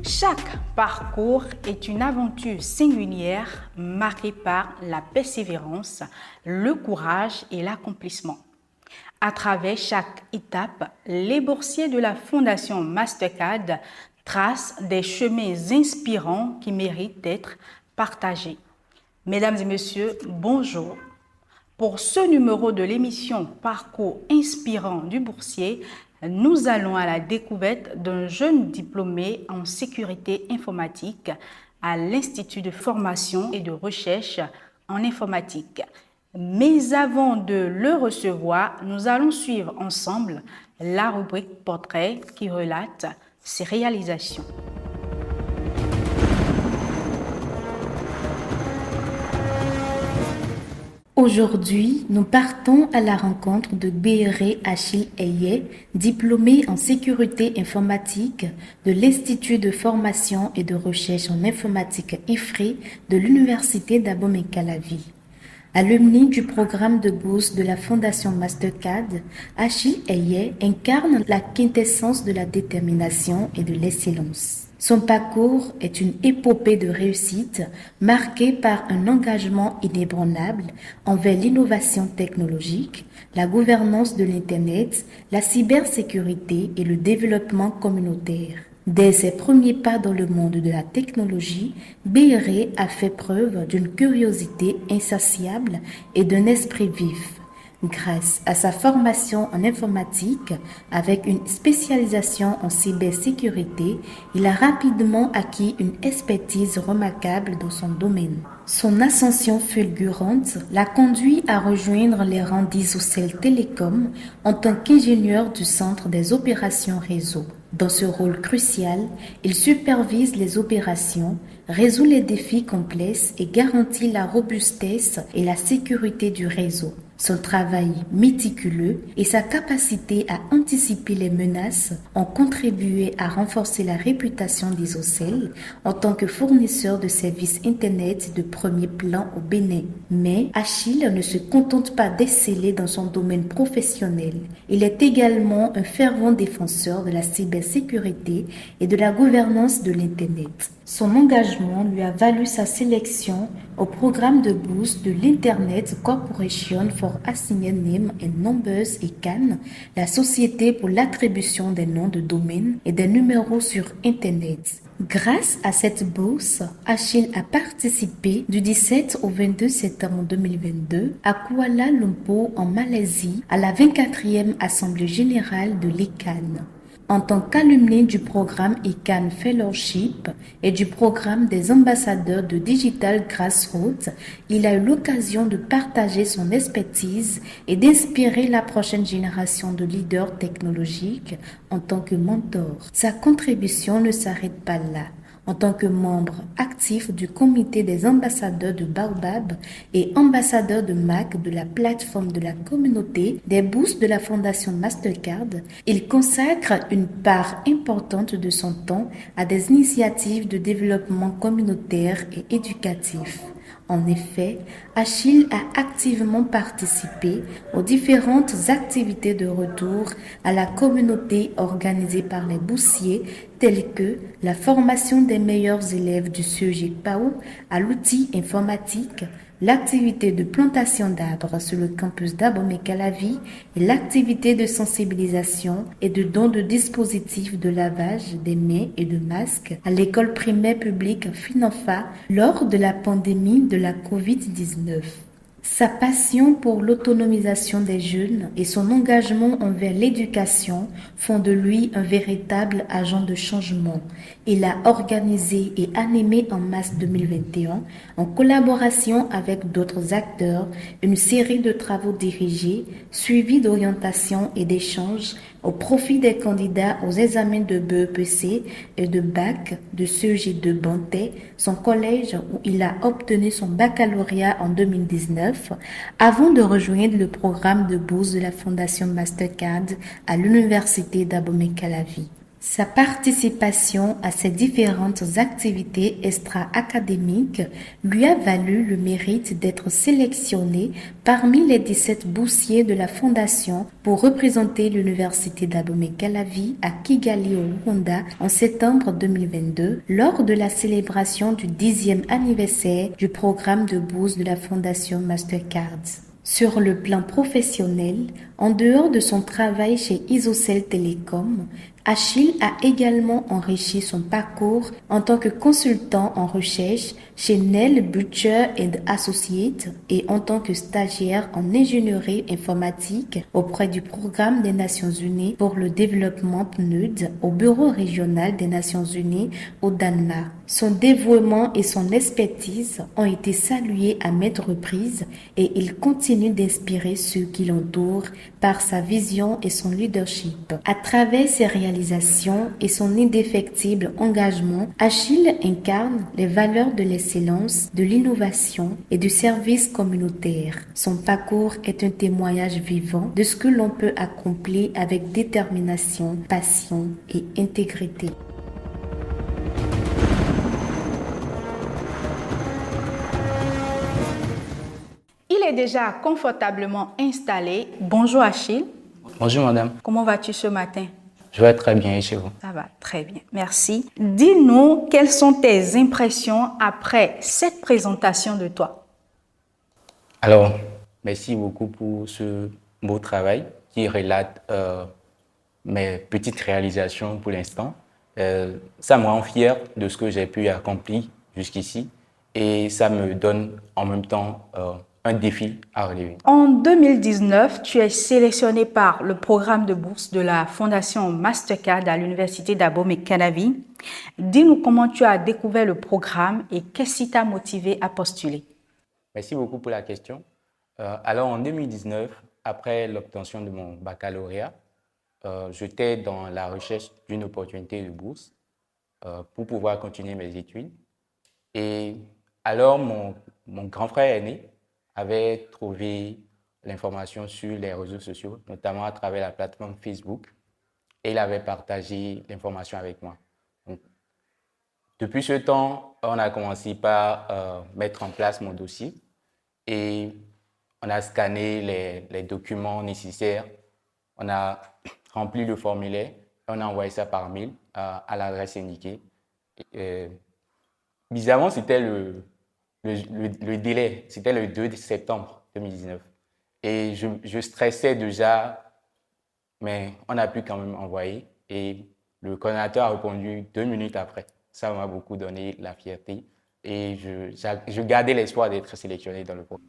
Chaque parcours est une aventure singulière marquée par la persévérance, le courage et l'accomplissement. À travers chaque étape, les boursiers de la Fondation Mastercard tracent des chemins inspirants qui méritent d'être partagés. Mesdames et messieurs, bonjour. Pour ce numéro de l'émission Parcours inspirant du boursier, nous allons à la découverte d'un jeune diplômé en sécurité informatique à l'Institut de formation et de recherche en informatique. Mais avant de le recevoir, nous allons suivre ensemble la rubrique Portrait qui relate ses réalisations. Aujourd'hui, nous partons à la rencontre de Bééré Achille Eye, diplômé en sécurité informatique de l'Institut de formation et de recherche en informatique IFRI de l'Université d'Abomey-Calavi. Alumni du programme de bourse de la Fondation Mastercard, Achille Eye incarne la quintessence de la détermination et de l'excellence. Son parcours est une épopée de réussite marquée par un engagement inébranlable envers l'innovation technologique, la gouvernance de l'Internet, la cybersécurité et le développement communautaire. Dès ses premiers pas dans le monde de la technologie, Bééré a fait preuve d'une curiosité insatiable et d'un esprit vif. Grâce à sa formation en informatique, avec une spécialisation en cybersécurité, il a rapidement acquis une expertise remarquable dans son domaine. Son ascension fulgurante l'a conduit à rejoindre les rangs d'Isocel Télécom en tant qu'ingénieur du centre des opérations réseau. Dans ce rôle crucial, il supervise les opérations, résout les défis complexes et garantit la robustesse et la sécurité du réseau. Son travail méticuleux et sa capacité à anticiper les menaces ont contribué à renforcer la réputation d'Isocel en tant que fournisseur de services Internet de premier plan au Bénin. Mais Achille ne se contente pas d'exceller dans son domaine professionnel. Il est également un fervent défenseur de la cybersécurité et de la gouvernance de l'Internet. Son engagement lui a valu sa sélection au programme de bourse de l'Internet Corporation for Assigned Name and Numbers et CAN, la société pour l'attribution des noms de domaine et des numéros sur Internet. Grâce à cette bourse, Achille a participé du 17 au 22 septembre 2022 à Kuala Lumpur en Malaisie à la 24e Assemblée générale de l'ICANN. En tant qu'alumni du programme ICANN Fellowship et du programme des ambassadeurs de Digital Grassroots, il a eu l'occasion de partager son expertise et d'inspirer la prochaine génération de leaders technologiques en tant que mentor. Sa contribution ne s'arrête pas là. En tant que membre actif du comité des ambassadeurs de Baobab et ambassadeur de MAC de la plateforme de la communauté des bourses de la Fondation Mastercard, il consacre une part importante de son temps à des initiatives de développement communautaire et éducatif. En effet, Achille a activement participé aux différentes activités de retour à la communauté organisées par les boursiers telles que la formation des meilleurs élèves du CEG PAO à l'outil informatique, l'activité de plantation d'arbres sur le campus d'Abomey-Calavi et l'activité de sensibilisation et de don de dispositifs de lavage des mains et de masques à l'école primaire publique Finanfa lors de la pandémie de la COVID-19. Sa passion pour l'autonomisation des jeunes et son engagement envers l'éducation font de lui un véritable agent de changement. Il a organisé et animé en mars 2021, en collaboration avec d'autres acteurs, une série de travaux dirigés, suivis d'orientation et d'échanges au profit des candidats aux examens de BEPC et de bac de CEG de Bantais, son collège où il a obtenu son baccalauréat en 2019, avant de rejoindre le programme de bourse de la Fondation Mastercard à l'Université d'Abomey-Calavi. Sa participation à ces différentes activités extra-académiques lui a valu le mérite d'être sélectionné parmi les 17 boursiers de la Fondation pour représenter l'Université d'Abomey-Calavi à Kigali au Rwanda en septembre 2022 lors de la célébration du 10e anniversaire du programme de bourse de la Fondation Mastercard. Sur le plan professionnel, en dehors de son travail chez Isocel Telecom, Achille a également enrichi son parcours en tant que consultant en recherche chez Nell Butcher & Associates et en tant que stagiaire en ingénierie informatique auprès du Programme des Nations Unies pour le développement PNUD au Bureau régional des Nations Unies au Danemark. Son dévouement et son expertise ont été salués à maintes reprises et il continue d'inspirer ceux qui l'entourent par sa vision et son leadership. À travers ses réalisations et son indéfectible engagement, Achille incarne les valeurs de l'excellence, de l'innovation et du service communautaire. Son parcours est un témoignage vivant de ce que l'on peut accomplir avec détermination, passion et intégrité. Il est déjà confortablement installé. Bonjour Achille. Bonjour madame. Comment vas-tu ce matin? Je vais très bien et chez vous? Ça va très bien, merci. Dis-nous quelles sont tes impressions après cette présentation de toi. Alors, merci beaucoup pour ce beau travail qui relate mes petites réalisations pour l'instant. Ça me rend fier de ce que j'ai pu accomplir jusqu'ici et ça me donne en même temps un défi à relever. En 2019, tu es sélectionné par le programme de bourse de la Fondation Mastercard à l'Université d'Abomey-Calavi. Dis-nous comment tu as découvert le programme et qu'est-ce qui t'a motivé à postuler. Merci beaucoup pour la question. Alors en 2019, après l'obtention de mon baccalauréat, j'étais dans la recherche d'une opportunité de bourse pour pouvoir continuer mes études. Et alors mon grand frère aîné avait trouvé l'information sur les réseaux sociaux, notamment à travers la plateforme Facebook, et il avait partagé l'information avec moi. Donc, depuis ce temps, on a commencé par mettre en place mon dossier et on a scanné les documents nécessaires, on a rempli le formulaire et on a envoyé ça par mail à l'adresse indiquée. Bizarrement, c'était le délai, c'était le 2 septembre 2019. Et je stressais déjà, mais on a pu quand même envoyer. Et le coordinateur a répondu 2 minutes après. Ça m'a beaucoup donné la fierté. Et je gardais l'espoir d'être sélectionné dans le programme.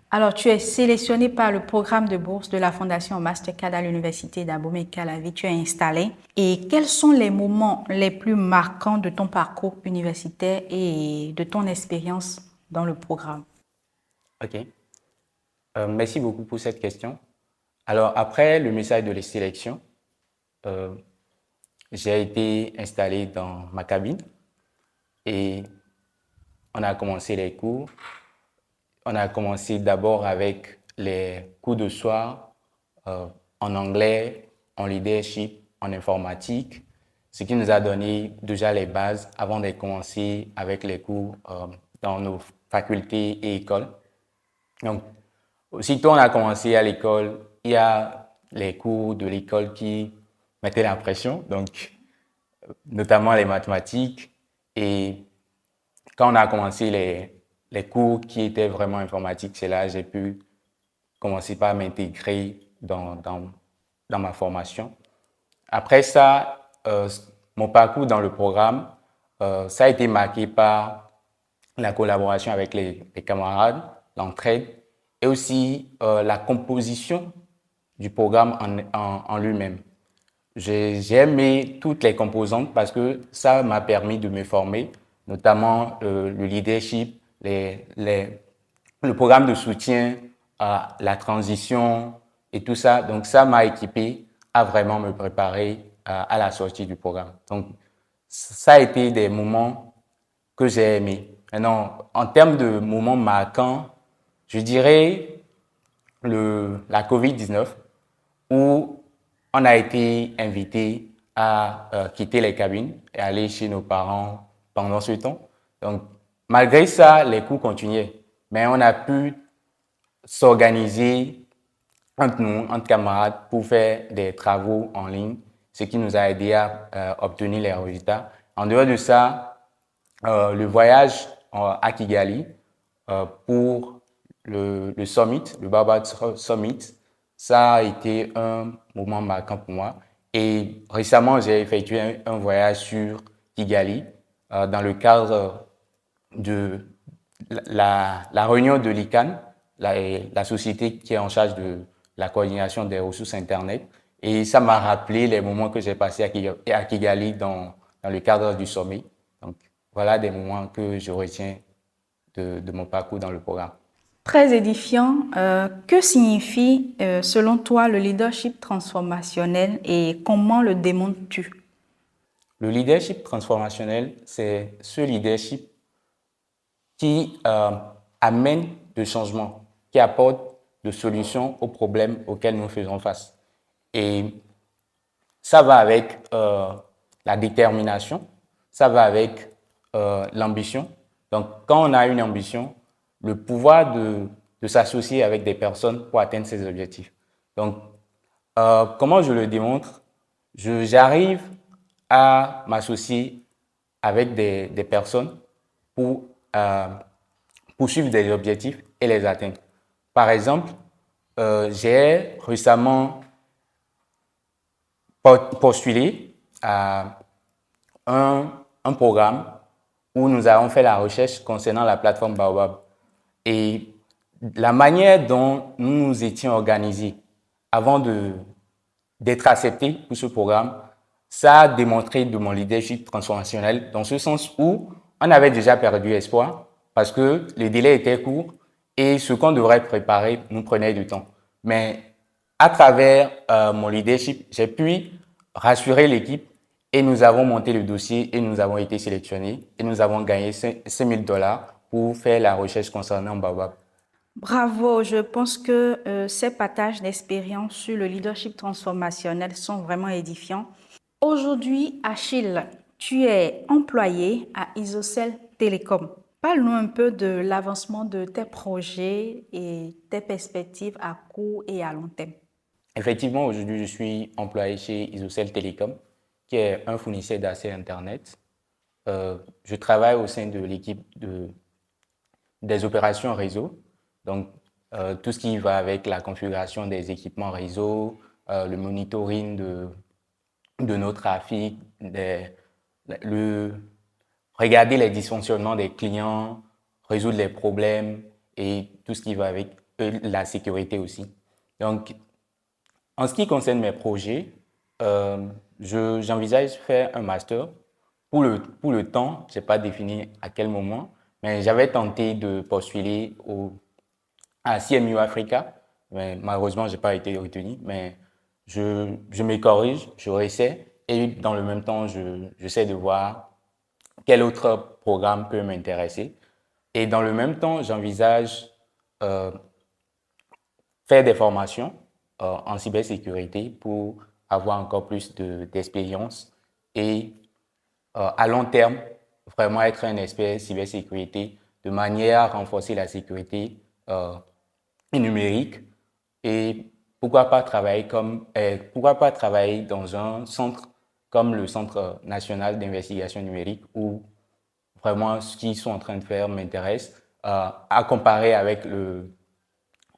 Alors, tu es sélectionné par le programme de bourse de la Fondation Mastercard à l'Université d'Abomey-Calavi. Tu es installé. Et quels sont les moments les plus marquants de ton parcours universitaire et de ton expérience dans le programme? OK. Merci beaucoup pour cette question. Alors, après le message de la sélection, j'ai été installé dans ma cabine et on a commencé les cours. On a commencé d'abord avec les cours de soir en anglais, en leadership, en informatique, ce qui nous a donné déjà les bases avant de commencer avec les cours dans nos facultés et écoles. Donc, aussitôt on a commencé à l'école, il y a les cours de l'école qui mettaient la pression, donc notamment les mathématiques. Et quand on a commencé les cours qui étaient vraiment informatiques, c'est là que j'ai pu commencer par m'intégrer dans ma formation. Après ça, mon parcours dans le programme, ça a été marqué par la collaboration avec les camarades, l'entraide et aussi la composition du programme en lui-même. J'ai aimé toutes les composantes parce que ça m'a permis de me former, notamment le leadership, le programme de soutien à la transition et tout ça. Donc, ça m'a équipé à vraiment me préparer à la sortie du programme. Donc, ça a été des moments que j'ai aimés. Maintenant, en termes de moments marquants, je dirais la COVID-19 où on a été invité à quitter les cabines et aller chez nos parents pendant ce temps. Donc, malgré ça, les cours continuaient. Mais on a pu s'organiser entre nous, entre camarades, pour faire des travaux en ligne, ce qui nous a aidé à obtenir les résultats. En dehors de ça, le voyage à Kigali pour le summit, le Baobab Summit, ça a été un moment marquant pour moi. Et récemment, j'ai effectué un voyage sur Kigali dans le cadre de la réunion de l'ICANN, la société qui est en charge de la coordination des ressources Internet. Et ça m'a rappelé les moments que j'ai passés à Kigali dans le cadre du sommet. Donc, voilà des moments que je retiens de mon parcours dans le programme. Très édifiant. Que signifie, selon toi, le leadership transformationnel et comment le démontres-tu? Le leadership transformationnel, c'est ce leadership qui amène de changements, qui apporte de solutions aux problèmes auxquels nous faisons face. Et ça va avec la détermination, ça va avec l'ambition. Donc, quand on a une ambition, le pouvoir de s'associer avec des personnes pour atteindre ses objectifs. Donc, comment je le démontre? J'arrive à m'associer avec des personnes pour poursuivre des objectifs et les atteindre. Par exemple, j'ai récemment postulé à un programme où nous avons fait la recherche concernant la plateforme Baobab. Et la manière dont nous nous étions organisés avant d'être acceptés pour ce programme, ça a démontré de mon leadership transformationnel dans ce sens où on avait déjà perdu espoir parce que les délais étaient courts et ce qu'on devrait préparer nous prenait du temps. Mais à travers mon leadership, j'ai pu rassurer l'équipe et nous avons monté le dossier et nous avons été sélectionnés et nous avons gagné $5,000 pour faire la recherche concernant Baobab. Bravo, je pense que ces partages d'expériences sur le leadership transformationnel sont vraiment édifiants. Aujourd'hui, Achille, tu es employé à Isocel Télécom. Parle-nous un peu de l'avancement de tes projets et tes perspectives à court et à long terme. Effectivement, aujourd'hui, je suis employé chez Isocel Télécom, qui est un fournisseur d'accès Internet. Je travaille au sein de l'équipe des opérations réseau, donc tout ce qui va avec la configuration des équipements réseau, le monitoring de nos trafics, regarder les dysfonctionnements des clients, résoudre les problèmes et tout ce qui va avec la sécurité aussi. Donc, en ce qui concerne mes projets, j'envisage faire un master. Pour le temps, je n'ai pas défini à quel moment, mais j'avais tenté de postuler à CMU Africa, mais malheureusement, je n'ai pas été retenu. Mais je me corrige, je réessaie et dans le même temps, j'essaie de voir quel autre programme peut m'intéresser. Et dans le même temps, j'envisage faire des formations en cybersécurité pour avoir encore plus d'expérience et à long terme, vraiment être un expert cybersécurité de manière à renforcer la sécurité numérique et pourquoi pas travailler dans un centre comme le Centre national d'investigation numérique où vraiment ce qu'ils sont en train de faire m'intéresse. À comparer avec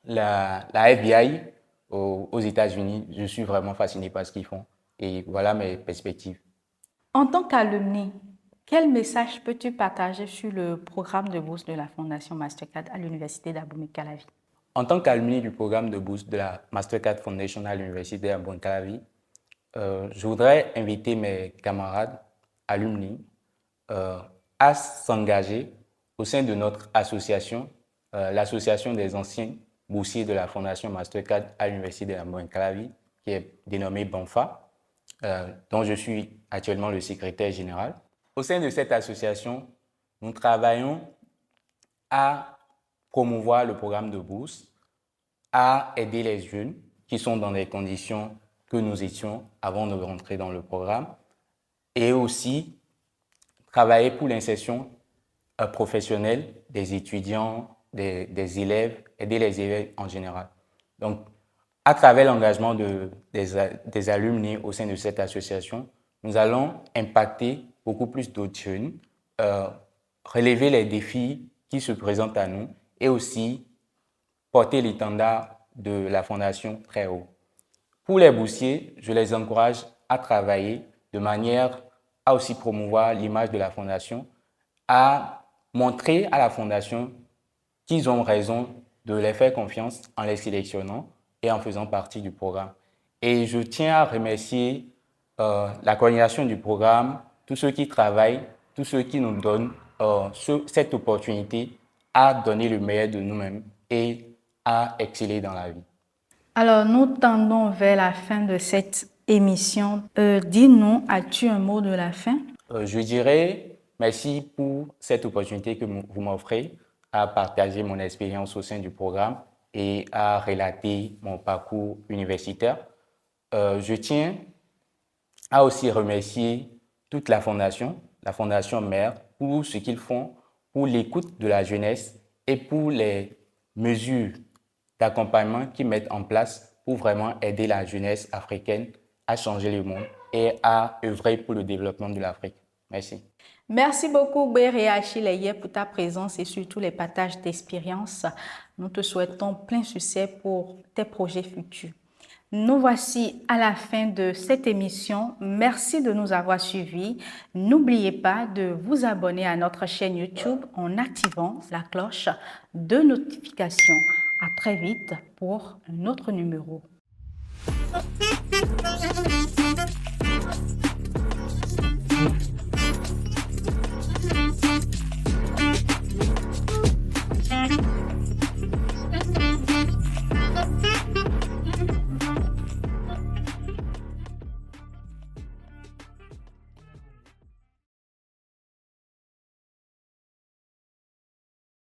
la FBI aux États-Unis, je suis vraiment fasciné par ce qu'ils font et voilà mes perspectives. En tant qu'alumni, quel message peux-tu partager sur le programme de bourse de la Fondation Mastercard à l'Université d'Abomey-Calavi? En tant qu'alumni du programme de bourse de la Mastercard Foundation à l'Université d'Abomey-Calavi, je voudrais inviter mes camarades alumni à s'engager au sein de notre association, l'association des anciens boursiers de la Fondation Mastercard à l'Université d'Abomey-Calavi, qui est dénommée BANFA, dont je suis actuellement le secrétaire général. Au sein de cette association, nous travaillons à promouvoir le programme de bourse, à aider les jeunes qui sont dans des conditions que nous étions avant de rentrer dans le programme et aussi travailler pour l'insertion professionnelle des étudiants, des élèves, aider les élèves en général. Donc, à travers l'engagement des alumni au sein de cette association, nous allons impacter beaucoup plus d'autres jeunes, relever les défis qui se présentent à nous et aussi porter l'étendard de la Fondation très haut. Pour les boursiers, je les encourage à travailler de manière à aussi promouvoir l'image de la Fondation, à montrer à la Fondation qu'ils ont raison de les faire confiance en les sélectionnant et en faisant partie du programme. Et je tiens à remercier la coordination du programme, tous ceux qui travaillent, tous ceux qui nous donnent cette opportunité à donner le meilleur de nous-mêmes et à exceller dans la vie. Alors, nous tendons vers la fin de cette émission. Dis-nous, as-tu un mot de la fin? Je dirais merci pour cette opportunité que vous m'offrez à partager mon expérience au sein du programme et à relater mon parcours universitaire. Je tiens à aussi remercier toute la Fondation mère, pour ce qu'ils font pour l'écoute de la jeunesse et pour les mesures d'accompagnement qu'ils mettent en place pour vraiment aider la jeunesse africaine à changer le monde et à œuvrer pour le développement de l'Afrique. Merci. Merci beaucoup, Bééré Achille Eye, pour ta présence et surtout les partages d'expériences. Nous te souhaitons plein succès pour tes projets futurs. Nous voici à la fin de cette émission. Merci de nous avoir suivis. N'oubliez pas de vous abonner à notre chaîne YouTube en activant la cloche de notification. À très vite pour un autre numéro.